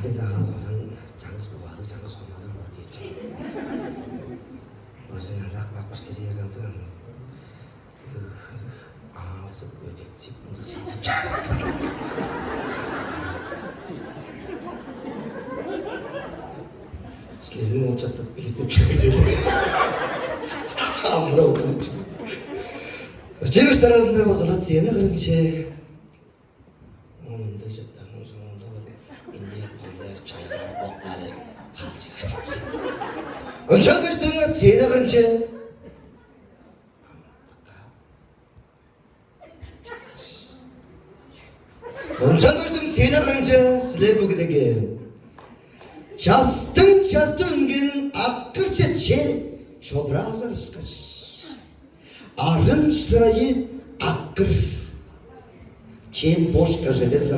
Şadidaga doğan canız buğalı, canız olmadı bu diyeceğim. Özüne lak baş geriye gönderen. Ağzıp ödekçip bunu sazıp Sizlerini o çatıp birlikte çıkıyor. Amına okudum. Çıkış tarazında bazalat siyene kırınca. Onun da cidden sonunda indi koylar, çaylar, otları kalacak. Önce kıştığında siyene kırınca. Önce kıştığında siyene kırınca sizler bu gidege. Çastın gün akkırça çe çodralar ıskış. Arın sırayı akkır. Çem boş kajelesa.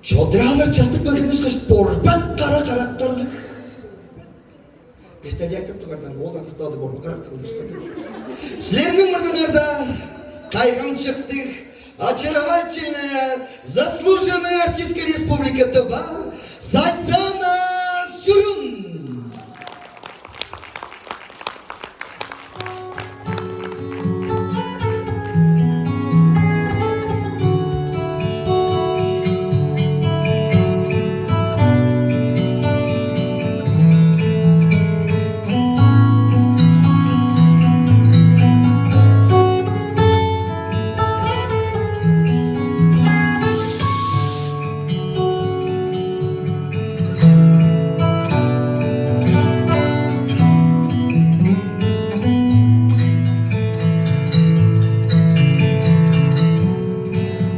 Çodralar çastık bakın ıskış borbat kara karakterlik. Geçten yaktım tukardan o da kıstadı borba karakterlik ustadı. Sizlerinin mırdılarda kaygan çıktık. Очаровательная, заслуженная артистка Республики Тыва Зайсана Сюрун.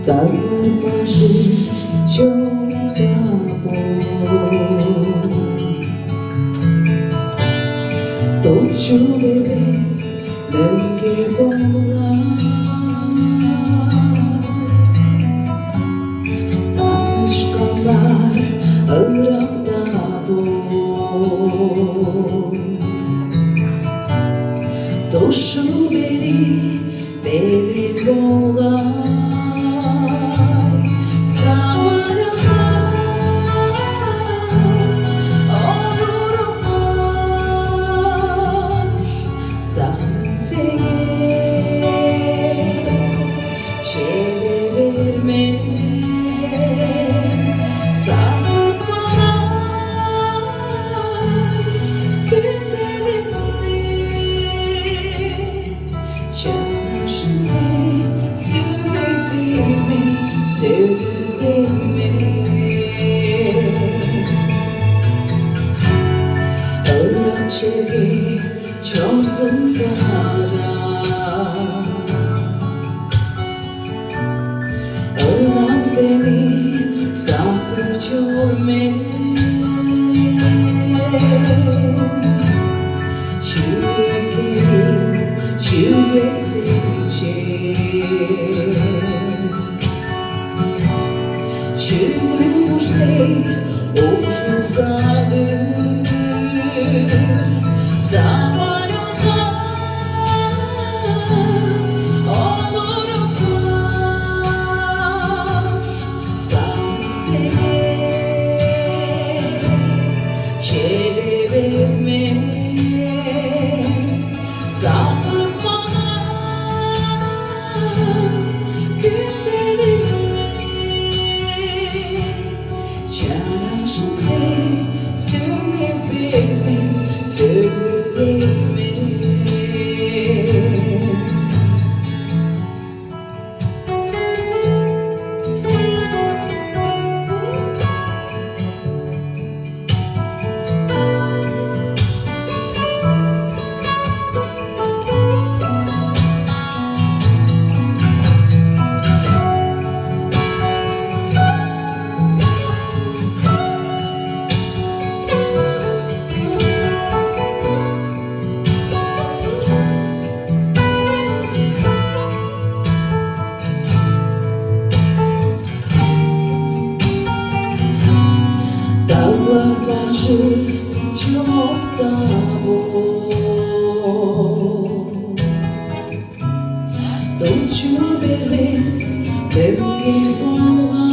Dağlar başı çok da boy Dolçu bebes denge boğular Tanışkanlar Irak'ta boy Dolçu beni boğular Sevgi çoğsun sahada Anam seni sakın çöme Çürükelim, çürüyesince Çürümüşler, oğuşun sadır Zaman olurum hoş Sandım seni çevirme Sandım bana güzelim Çaraşın seni söyleyebilmem Söyleme Dağlar başı çok da boy Dolçu bebes denge boğular